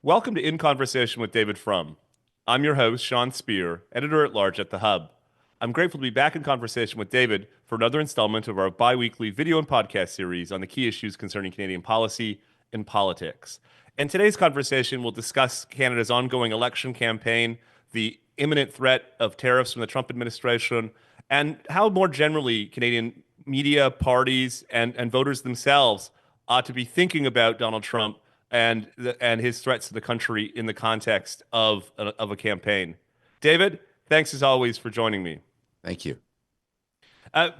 Welcome to In Conversation with David Frum. I'm your host, Sean Speer, editor-at-large at The Hub. I'm grateful to be back in conversation with David for another installment of our bi-weekly video and podcast series on the key issues concerning Canadian policy and politics. In today's conversation, we'll discuss Canada's ongoing election campaign, the imminent threat of tariffs from the Trump administration, and how more generally Canadian media, parties, and voters themselves ought to be thinking about Donald Trump and his threats to the country in the context of a campaign. David, thanks as always for joining me. Thank you.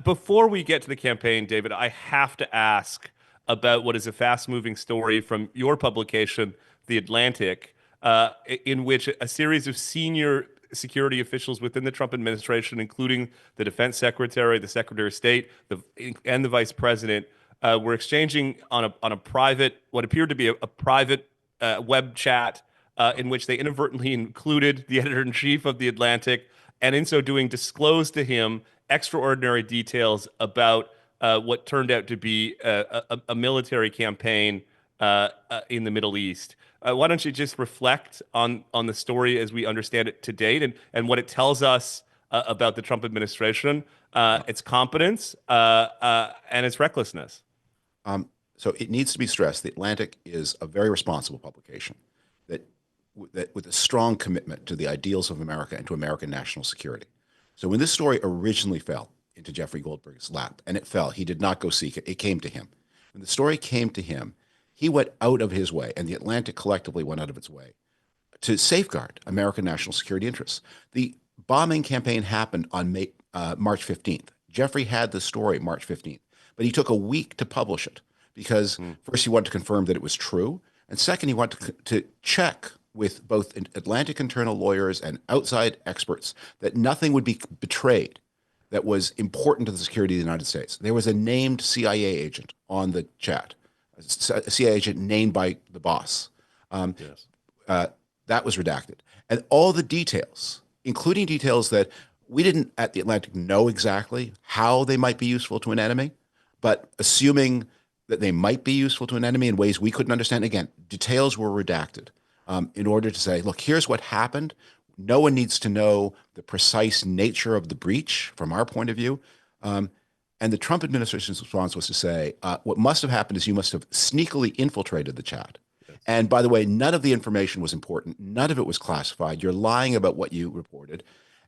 Before we get to the campaign, David, I have to ask about what is a fast-moving story from your publication, The Atlantic, in which a series of senior security officials within the Trump administration, including the defense secretary, the secretary of state, and the vice president, were exchanging on a private, what appeared to be a private web chat, in which they inadvertently included the editor-in-chief of The Atlantic, and in so doing disclosed to him extraordinary details about what turned out to be a military campaign in the Middle East. Why don't you just reflect on the story as we understand it to date and what it tells us about the Trump administration, its competence, and its recklessness? So it needs to be stressed, The Atlantic is a very responsible publication that, that with a strong commitment to the ideals of America and to American national security. So when this story originally fell into Jeffrey Goldberg's lap, and it fell, he did not go seek it, it came to him. When the story came to him, he went out of his way, and The Atlantic collectively went out of its way to safeguard American national security interests. The bombing campaign happened on March 15th. Jeffrey had the story March 15th, but he took a week to publish it because first he wanted to confirm that it was true, and second he wanted to check with both Atlantic internal lawyers and outside experts that nothing would be betrayed that was important to the security of the United States. There was a named CIA agent on the chat, a CIA agent named by the boss. Yes. That was redacted. And all the details, including details that we didn't at the Atlantic know exactly how they might be useful to an enemy, but assuming that they might be useful to an enemy in ways we couldn't understand, again, details were redacted in order to say, look, here's what happened. No one needs to know the precise nature of the breach from our point of view. And the Trump administration's response was to say, what must have happened is you must have sneakily infiltrated the chat. Yes. And by the way, none of the information was important. None of it was classified. You're lying about what you reported.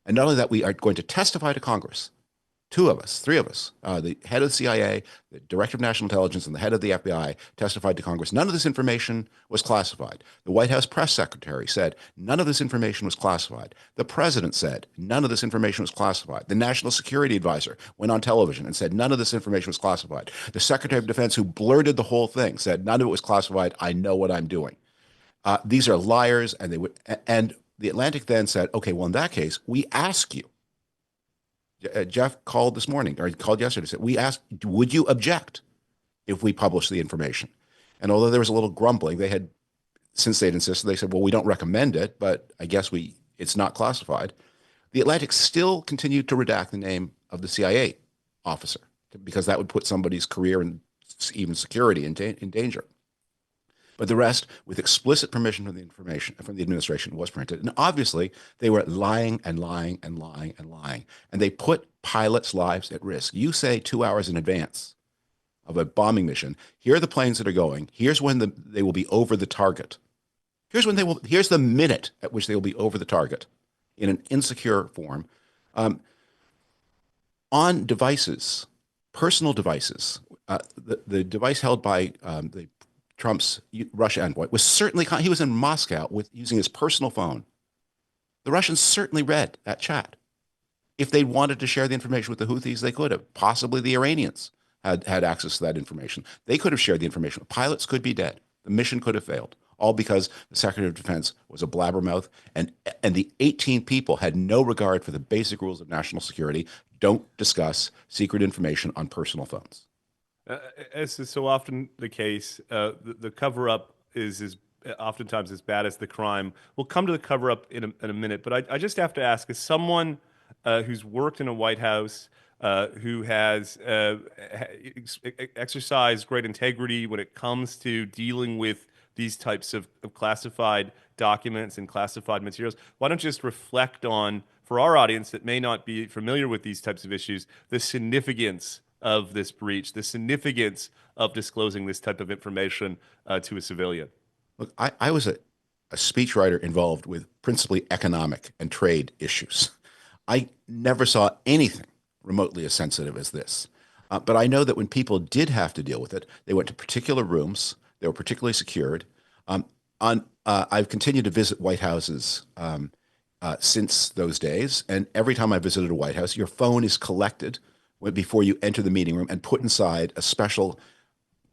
And not only that, we are going to testify to Congress, two of us, three of us, the head of the CIA, the director of national intelligence, and the head of the FBI testified to Congress. None of this information was classified. The White House press secretary said none of this information was classified. The president said none of this information was classified. The national security advisor went on television and said none of this information was classified. The secretary of defense, who blurted the whole thing, said none of it was classified. I know what I'm doing. These are liars, and and the Atlantic then said, okay, well, in that case, we ask you. Jeff called this morning, or he called yesterday, said, we asked, would you object if we publish the information? And although there was a little grumbling, since they'd insisted, they said, well, we don't recommend it, but I guess it's not classified. The Atlantic still continued to redact the name of the CIA officer because that would put somebody's career and even security in danger. But the rest, with explicit permission from the information from the administration, was printed. And obviously, they were lying and lying and lying and lying. And they put pilots' lives at risk. You say 2 hours in advance of a bombing mission, here are the planes that are going. Here's when they will be over the target. Here's the minute at which they will be over the target in an insecure form. On devices, personal devices, the device held by the Trump's Russia envoy was certainly, he was in Moscow using his personal phone. The Russians certainly read that chat. If they wanted to share the information with the Houthis, they could have. Possibly the Iranians had access to that information. They could have shared the information. Pilots could be dead. The mission could have failed, all because the Secretary of Defense was a blabbermouth, and the 18 people had no regard for the basic rules of national security. Don't discuss secret information on personal phones. As is so often the case, the cover-up is oftentimes as bad as the crime. We'll come to the cover-up in a minute, but I just have to ask, as someone who's worked in a White House, who has exercised great integrity when it comes to dealing with these types of classified documents and classified materials. Why don't you just reflect on, for our audience that may not be familiar with these types of issues, the significance of this breach, the significance of disclosing this type of information to a civilian? Look, I was a speechwriter involved with principally economic and trade issues. I never saw anything remotely as sensitive as this. But I know that when people did have to deal with it, they went to particular rooms. They were particularly secured. I've continued to visit White Houses since those days, and every time I visited a White House, your phone is collected before you enter the meeting room and put inside a special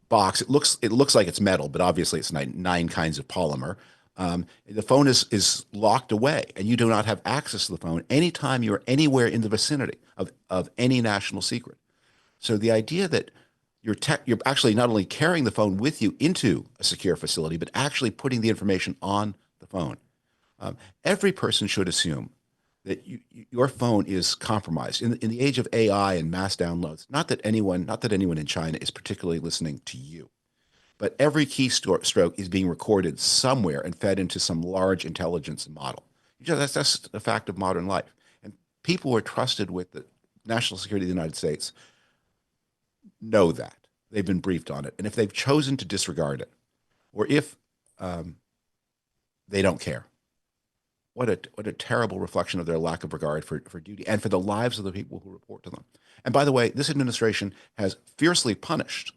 box. It looks like it's metal, but obviously it's nine kinds of polymer. The phone is locked away, and you do not have access to the phone anytime you're anywhere in the vicinity of any national secret. So the idea that you're actually not only carrying the phone with you into a secure facility, but actually putting the information on the phone. Every person should assume that your phone is compromised in the age of AI and mass downloads. Not that anyone in China is particularly listening to you, but every keystroke is being recorded somewhere and fed into some large intelligence model. That's a fact of modern life. And people who are trusted with the national security of the United States know that. They've been briefed on it. And if they've chosen to disregard it, or if they don't care, what a terrible reflection of their lack of regard for duty and for the lives of the people who report to them. And by the way, this administration has fiercely punished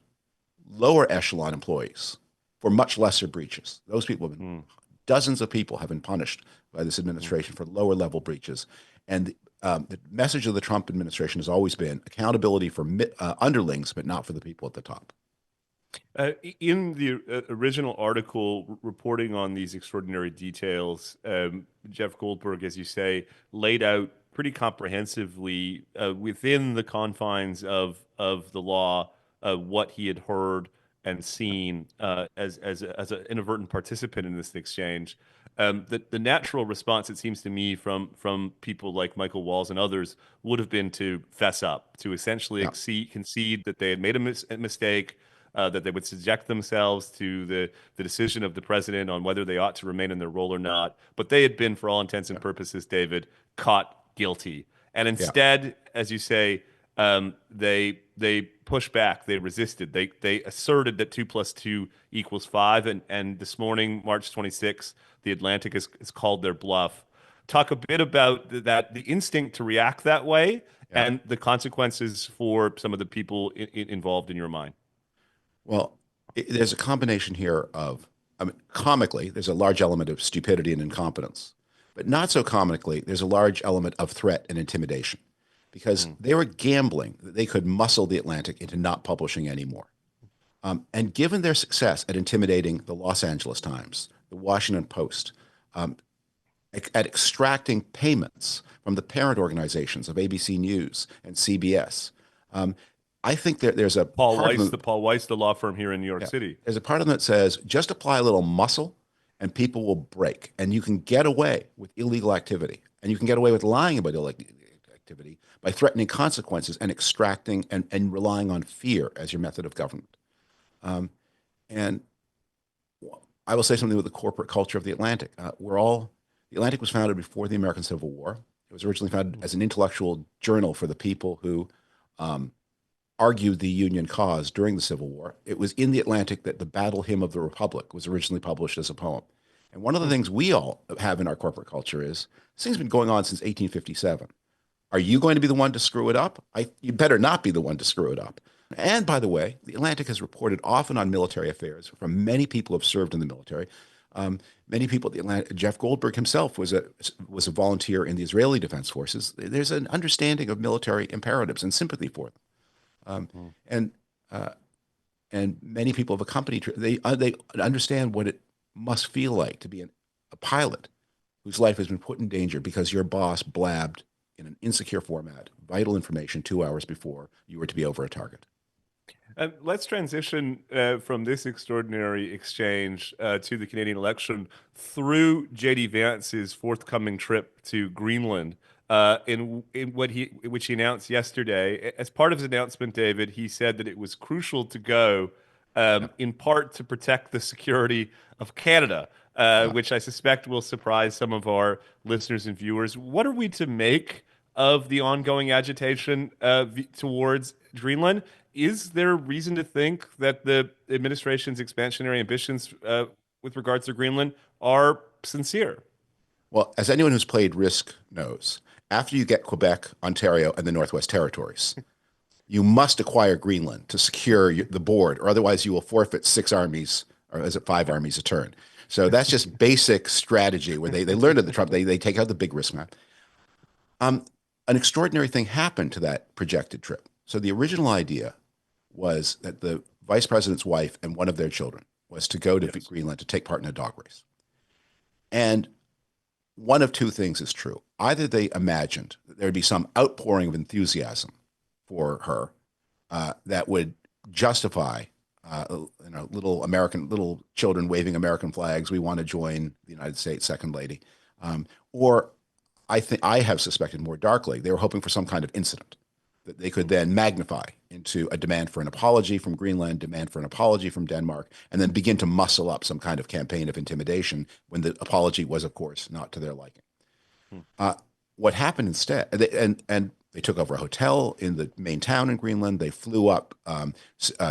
lower echelon employees for much lesser breaches. Those people have been, dozens of people have been punished by this administration for lower level breaches. And the message of the Trump administration has always been accountability for underlings, but not for the people at the top. In the original article reporting on these extraordinary details, Jeff Goldberg, as you say, laid out pretty comprehensively within the confines of the law what he had heard and seen as an inadvertent participant in this exchange. The natural response, it seems to me, from people like Michael Walls and others would have been to fess up, to essentially Yeah. concede that they had made a mistake, that they would subject themselves to the decision of the president on whether they ought to remain in their role or not. But they had been, for all intents and purposes, David, caught guilty. And Yeah. instead, as you say, they pushed back, they resisted, they asserted that 2 + 2 = 5, and this morning, March 26th, the Atlantic has called their bluff. Talk a bit about the instinct to react that way Yeah. and the consequences for some of the people involved in your mind. Well, there's a combination here of, I mean, comically, there's a large element of stupidity and incompetence, but not so comically, there's a large element of threat and intimidation because they were gambling that they could muscle the Atlantic into not publishing anymore. And given their success at intimidating the Los Angeles Times, the Washington Post, at extracting payments from the parent organizations of ABC News and CBS, I think that there's a part of them, Paul Weiss, the law firm here in New York yeah, City. there's a part of them that says just apply a little muscle and people will break, and you can get away with illegal activity, and you can get away with lying about illegal activity by threatening consequences and extracting and relying on fear as your method of government. And I will say something with the corporate culture of the Atlantic. The Atlantic was founded before the American Civil War. It was originally founded as an intellectual journal for the people who argued the Union cause during the Civil War. It was in the Atlantic that the Battle Hymn of the Republic was originally published as a poem. And one of the things we all have in our corporate culture is this thing's been going on since 1857. Are you going to be the one to screw it up? You better not be the one to screw it up. And by the way, the Atlantic has reported often on military affairs from many people who have served in the military. Many people at the Atlantic, Jeff Goldberg himself was a volunteer in the Israeli Defense Forces. There's an understanding of military imperatives and sympathy for them. And many people have accompanied. They understand what it must feel like to be a pilot whose life has been put in danger because your boss blabbed in an insecure format vital information 2 hours before you were to be over a target. Let's transition from this extraordinary exchange to the Canadian election through J.D. Vance's forthcoming trip to Greenland. Which he announced yesterday. As part of his announcement, David, he said that it was crucial to go Yeah. in part to protect the security of Canada, Yeah. which I suspect will surprise some of our listeners and viewers. What are we to make of the ongoing agitation towards Greenland? Is there reason to think that the administration's expansionary ambitions with regards to Greenland are sincere? Well, as anyone who's played Risk knows, after you get Quebec, Ontario, and the Northwest Territories, you must acquire Greenland to secure the board, or otherwise you will forfeit 6 armies, or is it 5 armies a turn? So that's just basic strategy where they learned at the Trump, they take out the big risk map. Um, an extraordinary thing happened to that projected trip. So the original idea was that the vice president's wife and one of their children was to go to Yes. Greenland to take part in a dog race. And one of two things is true. Either they imagined that there would be some outpouring of enthusiasm for her that would justify, little children waving American flags. We want to join the United States, Second Lady. Or I have suspected more darkly, they were hoping for some kind of incident that they could then magnify into a demand for an apology from Greenland, demand for an apology from Denmark, and then begin to muscle up some kind of campaign of intimidation when the apology was, of course, not to their liking. Hmm. What happened instead, and they took over a hotel in the main town in Greenland. They flew up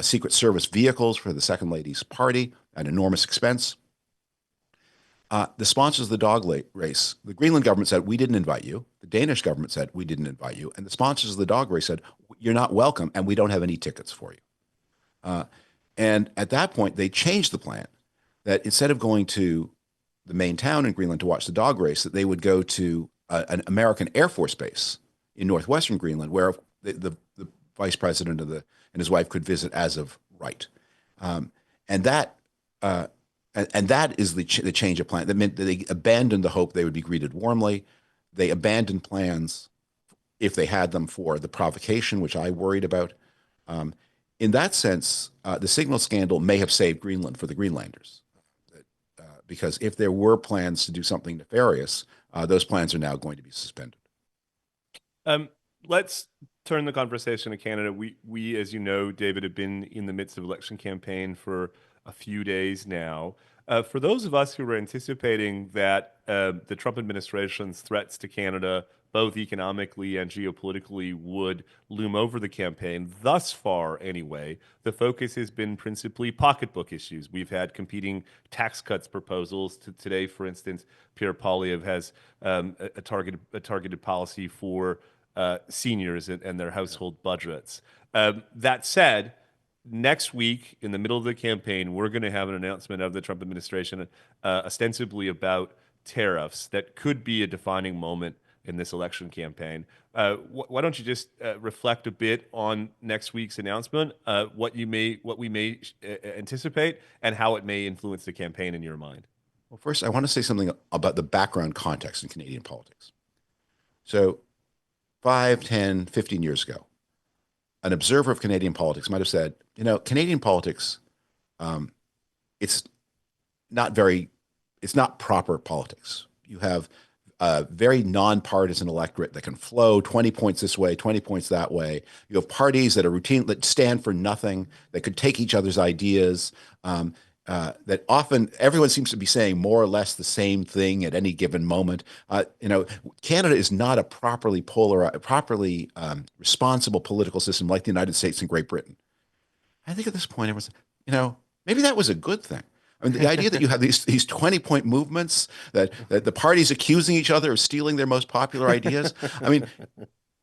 Secret Service vehicles for the Second Lady's party at enormous expense. The sponsors of the dog race, the Greenland government said, we didn't invite you. The Danish government said, we didn't invite you. And the sponsors of the dog race said, you're not welcome, and we don't have any tickets for you. Uh, and at that point, they changed the plan that instead of going to the main town in Greenland to watch the dog race, that they would go to an American Air Force base in northwestern Greenland, where the vice president and his wife could visit as of right. Um, and that uh, and that is the change of plan. That meant that they abandoned the hope they would be greeted warmly. They abandoned plans, if they had them, for the provocation, which I worried about. Um, in that sense, the signal scandal may have saved Greenland for the Greenlanders, because if there were plans to do something nefarious, those plans are now going to be suspended. Um, let's turn the conversation to Canada. We, as you know, David, have been in the midst of election campaign for a few days now. For those of us who were anticipating that the Trump administration's threats to Canada, both economically and geopolitically, would loom over the campaign, thus far anyway, the focus has been principally pocketbook issues. We've had competing tax cuts proposals. Today, for instance, Pierre Poilievre has a targeted policy for seniors and their household budgets. That said, next week, in the middle of the campaign, we're going to have an announcement of the Trump administration, ostensibly about tariffs that could be a defining moment in this election campaign. Why don't you just reflect a bit on next week's announcement, what we may anticipate, and how it may influence the campaign in your mind? Well, first, I want to say something about the background context in Canadian politics. So 5, 10, 15 years ago, an observer of Canadian politics might have said, Canadian politics, um, it's not very, it's not proper politics. You have a very nonpartisan electorate that can flow 20 points this way, 20 points that way. You have parties that are routine, that stand for nothing, that could take each other's ideas. That often everyone seems to be saying more or less the same thing at any given moment. Canada is not a properly responsible political system like the United States and Great Britain. I think at this point, everyone's, maybe that was a good thing. I mean, the idea that you have these 20-point movements, that the parties accusing each other of stealing their most popular ideas. I mean,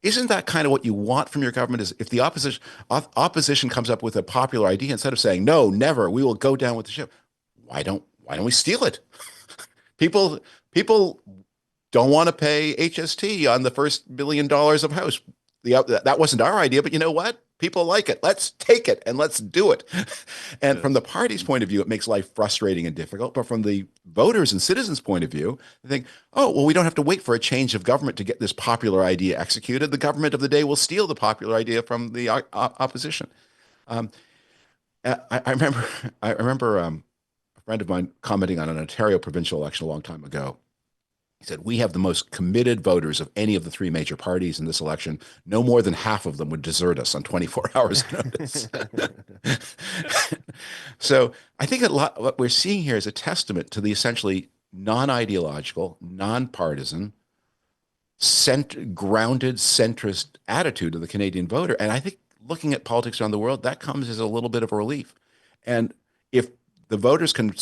isn't that kind of what you want from your government? Is if the opposition comes up with a popular idea, instead of saying no, never, we will go down with the ship. Why don't we steal it? People don't want to pay HST on the first $1 billion of house. That wasn't our idea, but you know what? People like it. Let's take it and let's do it. And from Yes. the party's point of view, it makes life frustrating and difficult. But from the voters and citizens' point of view, they think, oh, well, we don't have to wait for a change of government to get this popular idea executed. The government of the day will steal the popular idea from the opposition. Um, I remember, I remember a friend of mine commenting on an Ontario provincial election a long time ago. He said, we have the most committed voters of any of the three major parties in this election. No more than half of them would desert us on 24 hours notice. So I think a lot what we're seeing here is a testament to the essentially non-ideological, non-partisan, grounded centrist attitude of the Canadian voter. And I think looking at politics around the world, that comes as a little bit of a relief. And if the voters can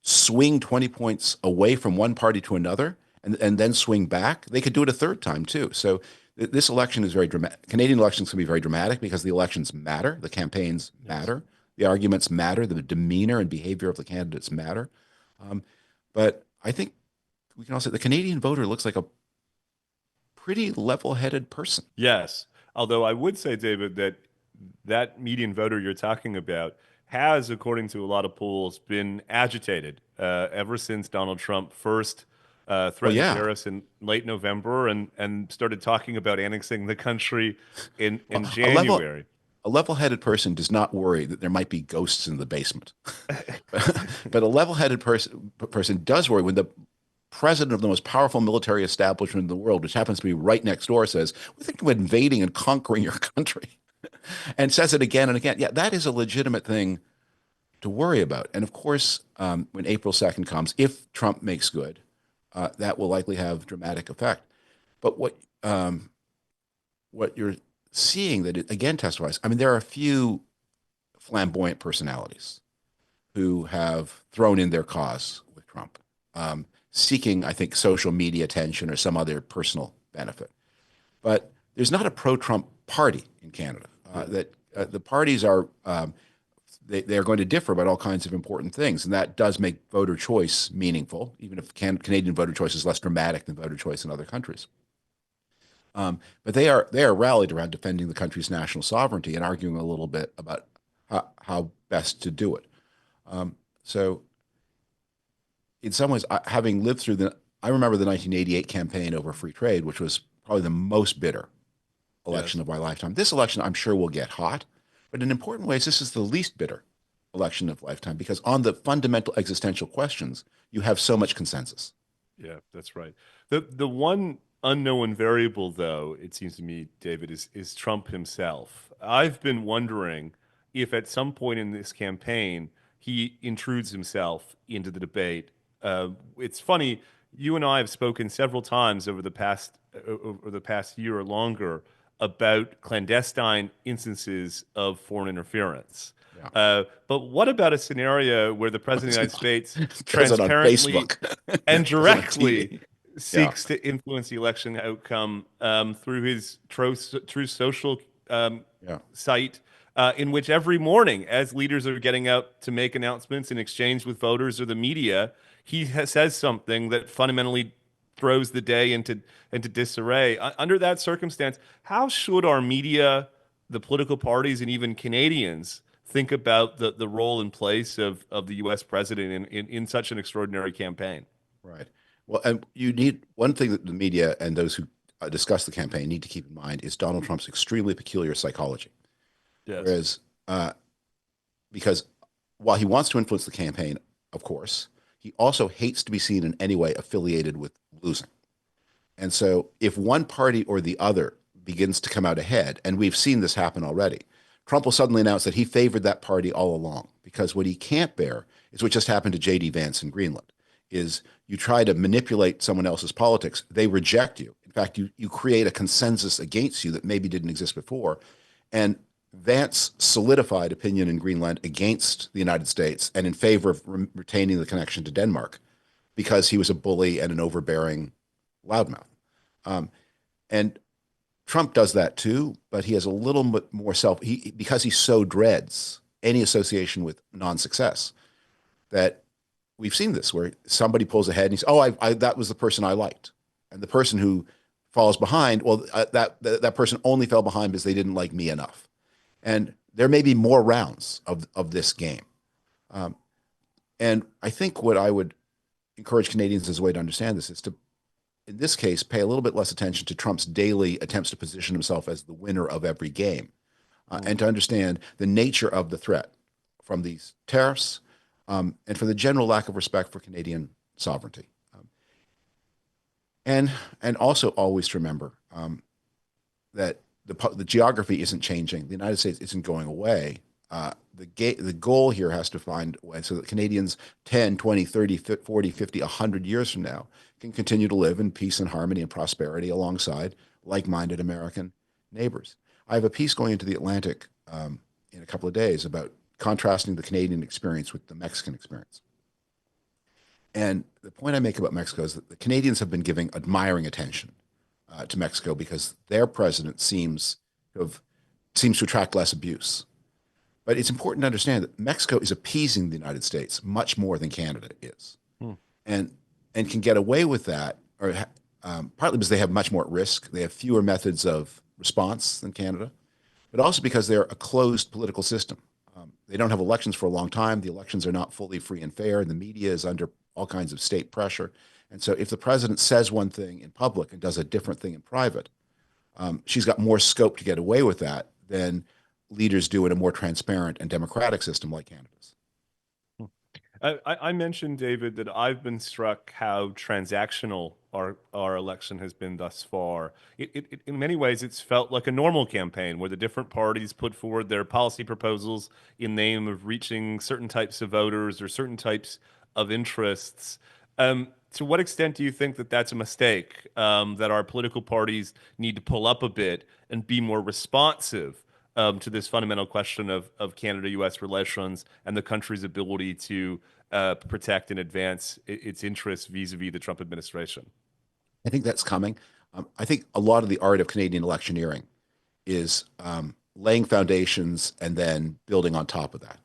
swing 20 points away from one party to another and then swing back, they could do it a third time too. So this election is very dramatic. Canadian elections can be very dramatic because the elections matter, the campaigns matter, the arguments matter, the demeanor and behavior of the candidates matter. But I think we can also say the Canadian voter looks like a pretty level-headed person. Yes. Although I would say, David, that that median voter you're talking about has, according to a lot of polls, been agitated ever since Donald Trump first Oh threatened yeah. tariffs in late November and started talking about annexing the country in Well, January. a level-headed person does not worry that there might be ghosts in the basement. But a level-headed person does worry when the president of the most powerful military establishment in the world, which happens to be right next door, says, "We think of invading and conquering your country," and says it again and again. Yeah, that is a legitimate thing to worry about. And of course, when April 2nd comes, if Trump makes good, that will likely have dramatic effect. But what you're seeing that it again testifies, I mean, there are a few flamboyant personalities who have thrown in their cause with Trump, seeking, I think, social media attention or some other personal benefit. But there's not a pro-Trump party in Canada. That the parties are they're going to differ about all kinds of important things, and that does make voter choice meaningful, even if Canadian voter choice is less dramatic than voter choice in other countries. But they are rallied around defending the country's national sovereignty and arguing a little bit about how best to do it. So, in some ways, having lived through I remember the 1988 campaign over free trade, which was probably the most bitter election Yes. of my lifetime. This election, I'm sure, will get hot, but in important ways, this is the least bitter election of lifetime because on the fundamental existential questions, you have so much consensus. Yeah, that's right. The one unknown variable, though, it seems to me, David, is Trump himself. I've been wondering if at some point in this campaign he intrudes himself into the debate. It's funny, you and I have spoken several times over the past year or longer about clandestine instances of foreign interference. Yeah. But what about a scenario where the president of the United States Present on transparently Facebook, and present on directly TV. Yeah. seeks to influence the election outcome through his true social Yeah. site, in which every morning, as leaders are getting out to make announcements in exchange with voters or the media, he says something that fundamentally throws the day into disarray. Under that circumstance, how should our media, the political parties, and even Canadians think about the role and place of the U.S. president in such an extraordinary campaign? Right. Well, and you need one thing that the media and those who discuss the campaign need to keep in mind is Donald Trump's extremely peculiar psychology. Yes. Whereas, because while he wants to influence the campaign, of course, he also hates to be seen in any way affiliated with losing. And so, if one party or the other begins to come out ahead, and we've seen this happen already, Trump will suddenly announce that he favored that party all along. Because what he can't bear is what just happened to J.D. Vance in Greenland, is you try to manipulate someone else's politics, they reject you. In fact, you create a consensus against you that maybe didn't exist before. And Vance solidified opinion in Greenland against the United States and in favor of retaining the connection to Denmark because he was a bully and an overbearing loudmouth. And Trump does that too, but he has a little bit more because he so dreads any association with non-success that we've seen this where somebody pulls ahead and he's, oh, that was the person I liked. And the person who falls behind, well, that person only fell behind because they didn't like me enough. And there may be more rounds of this game. And I think what I would encourage Canadians as a way to understand this is to, in this case, pay a little bit less attention to Trump's daily attempts to position himself as the winner of every game, and to understand the nature of the threat from these tariffs, and from the general lack of respect for Canadian sovereignty. And and also always remember that the geography isn't changing. The United States isn't going away. The goal here has to find a way so that Canadians 10, 20, 30, 40, 50, 100 years from now can continue to live in peace and harmony and prosperity alongside like-minded American neighbors. I have a piece going into the Atlantic in a couple of days about contrasting the Canadian experience with the Mexican experience. And the point I make about Mexico is that the Canadians have been giving admiring attention to Mexico because their president seems to attract less abuse. But it's important to understand that Mexico is appeasing the United States much more than Canada is, Hmm. and and can get away with that, or partly because they have much more at risk. They have fewer methods of response than Canada, but also because they're a closed political system. They don't have elections for a long time. The elections are not fully free and fair, and the media is under all kinds of state pressure. And so, if the president says one thing in public and does a different thing in private, she's got more scope to get away with that than leaders do in a more transparent and democratic system like Canada's. I mentioned, David, that I've been struck how transactional our election has been thus far. In many ways, it's felt like a normal campaign where the different parties put forward their policy proposals in name of reaching certain types of voters or certain types of interests. To what extent do you think that that's a mistake? That our political parties need to pull up a bit and be more responsive to this fundamental question of Canada-U.S. relations and the country's ability to protect and advance its interests vis-a-vis the Trump administration. I think that's coming. I think a lot of the art of Canadian electioneering is laying foundations and then building on top of that.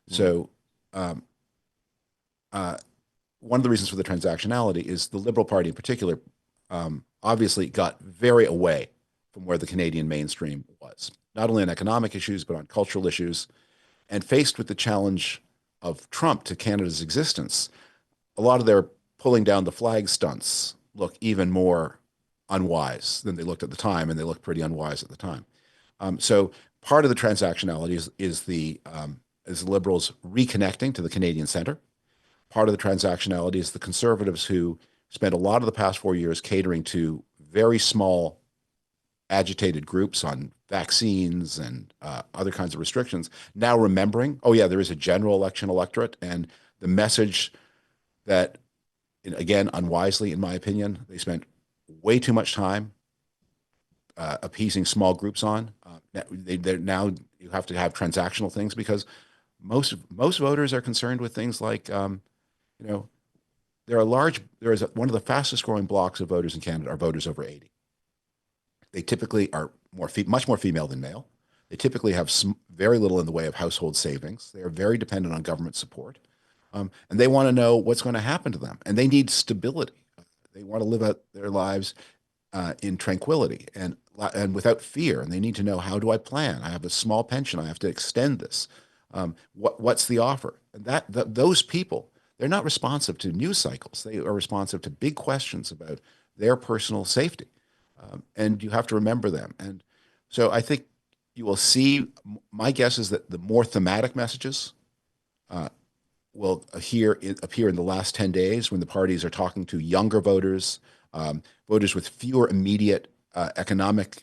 So, um, uh, one of the reasons for the transactionality is the Liberal Party in particular obviously got very away from where the Canadian mainstream was, not only on economic issues, but on cultural issues. And faced with the challenge of Trump to Canada's existence, a lot of their pulling down the flag stunts look even more unwise than they looked at the time, and they looked pretty unwise at the time. So part of the transactionality is the Liberals reconnecting to the Canadian centre. Part of the transactionality is the Conservatives who spent a lot of the past 4 years catering to very small agitated groups on vaccines and other kinds of restrictions, now remembering, oh yeah, there is a general election electorate, and the message that, again, unwisely, in my opinion, they spent way too much time appeasing small groups on. Now you have to have transactional things because most voters are concerned with things like, you know, there is one of the fastest growing blocks of voters in Canada are voters over 80. They typically are much more female than male. They typically have very little in the way of household savings. They are very dependent on government support. And they want to know what's going to happen to them. And they need stability. They want to live out their lives in tranquility and without fear. And they need to know, how do I plan? I have a small pension. I have to extend this. What's the offer? And those people, they're not responsive to news cycles. They are responsive to big questions about their personal safety. And you have to remember them. And so I think you will see, my guess is that the more thematic messages will appear in the last 10 days when the parties are talking to younger voters, voters with fewer immediate economic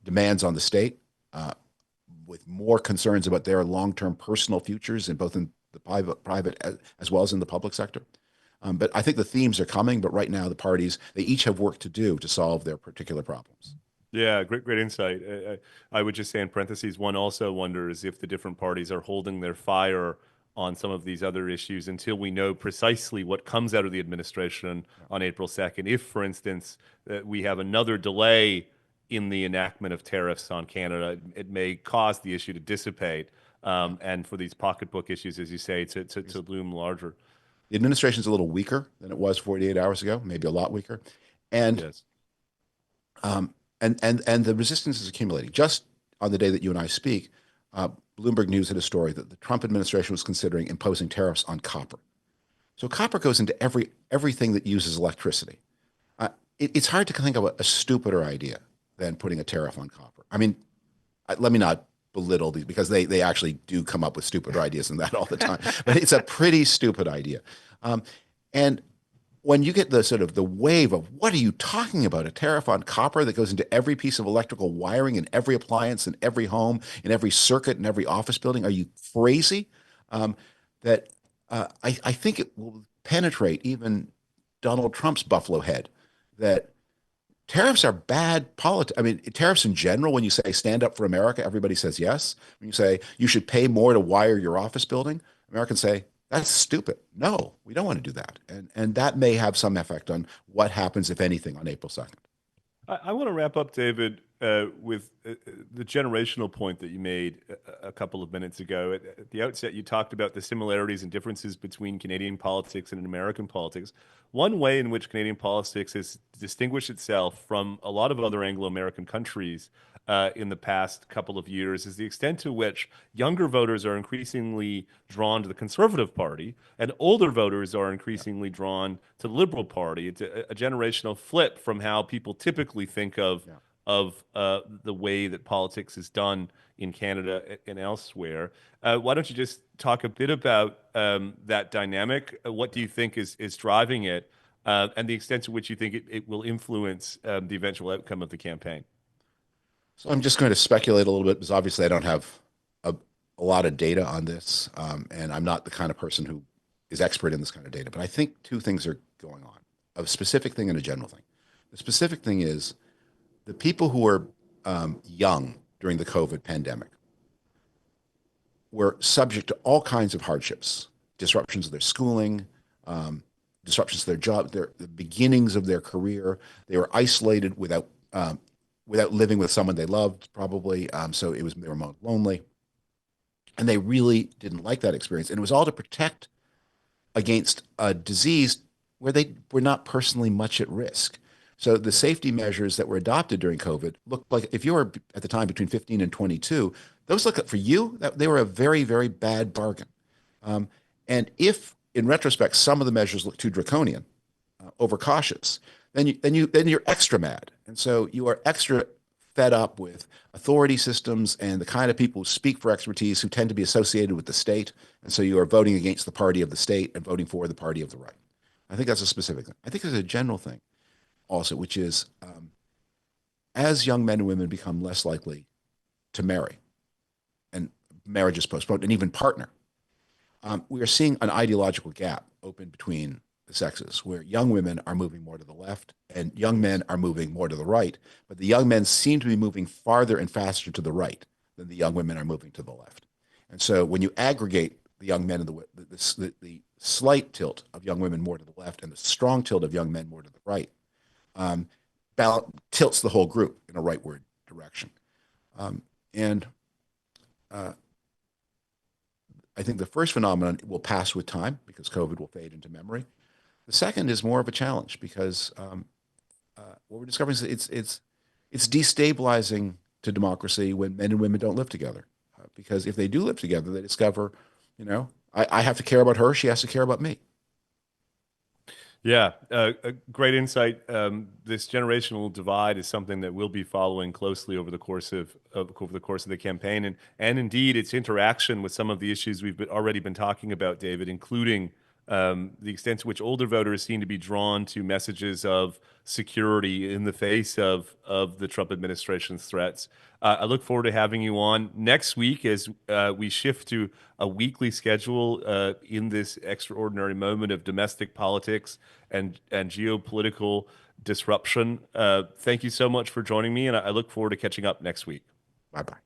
demands on the state, with more concerns about their long-term personal futures, in both in the private as well as in the public sector. But I think the themes are coming, but right now the parties, they each have work to do to solve their particular problems. Yeah, great insight. I would just say in parentheses, one also wonders if the different parties are holding their fire on some of these other issues until we know precisely what comes out of the administration on April 2nd. If, for instance, we have another delay in the enactment of tariffs on Canada, it may cause the issue to dissipate, and for these pocketbook issues, as you say, to loom larger. The administration is a little weaker than it was 48 hours ago, maybe a lot weaker. And Yes. and the resistance is accumulating. Just on the day that you and I speak, Bloomberg News had a story that the Trump administration was considering imposing tariffs on copper. So copper goes into everything that uses electricity. It's hard to think of a stupider idea than putting a tariff on copper. I mean, let me not belittle these, because they actually do come up with stupider ideas than that all the time. But it's a pretty stupid idea. And when you get the sort of the wave of what are you talking about? A tariff on copper that goes into every piece of electrical wiring in every appliance in every home, in every circuit, in every office building. Are you crazy? Um, that I think it will penetrate even Donald Trump's buffalo head that tariffs are bad politics. I mean, tariffs in general, when you say stand up for America, everybody says yes. When you say you should pay more to wire your office building, Americans say that's stupid. No, we don't want to do that. And that may have some effect on what happens, if anything, on April 2nd. I want to wrap up, David, with the generational point that you made a couple of minutes ago. At the outset, you talked about the similarities and differences between Canadian politics and American politics. One way in which Canadian politics has distinguished itself from a lot of other Anglo-American countries in the past couple of years is the extent to which younger voters are increasingly drawn to the Conservative Party and older voters are increasingly drawn to the Liberal Party. It's a generational flip from how people typically think of Yeah. the way that politics is done in Canada and elsewhere. Why don't you just talk a bit about that dynamic? What do you think is driving it, and the extent to which you think it will influence the eventual outcome of the campaign? So I'm just going to speculate a little bit because obviously I don't have a, a lot of data on this, and I'm not the kind of person who is expert in this kind of data. But I think two things are going on: a specific thing and a general thing. The specific thing is the people who were young during the COVID pandemic were subject to all kinds of hardships, disruptions of their schooling, um, disruptions to their job, the beginnings of their career. They were isolated without living with someone they loved, probably. So they were more lonely, and they really didn't like that experience. And it was all to protect against a disease where they were not personally much at risk. So the Yeah. safety measures that were adopted during COVID looked like if you were at the time between 15 and 22, those look for you that they were a very, very bad bargain. Um, and if, in retrospect, some of the measures look too draconian, overcautious, then you're extra mad, and so you are extra fed up with authority systems and the kind of people who speak for expertise who tend to be associated with the state, and so you are voting against the party of the state and voting for the party of the right. I think that's a specific thing. I think there's a general thing also, which is as young men and women become less likely to marry, and marriage is postponed, and even partner, we are seeing an ideological gap open between the sexes, where young women are moving more to the left and young men are moving more to the right. But the young men seem to be moving farther and faster to the right than the young women are moving to the left. And so when you aggregate the young men and the slight tilt of young women more to the left and the strong tilt of young men more to the right, um, tilts the whole group in a rightward direction. And uh, I think the first phenomenon will pass with time because COVID will fade into memory. The second is more of a challenge because what we're discovering is it's destabilizing to democracy when men and women don't live together. Because if they do live together, they discover, I have to care about her, she has to care about me. Yeah, a great insight. This generational divide is something that we'll be following closely over the course of the campaign, and indeed its interaction with some of the issues already been talking about, David, including the extent to which older voters seem to be drawn to messages of security in the face of the Trump administration's threats. I look forward to having you on next week as we shift to a weekly schedule in this extraordinary moment of domestic politics and geopolitical disruption. Thank you so much for joining me, and I look forward to catching up next week. Bye bye.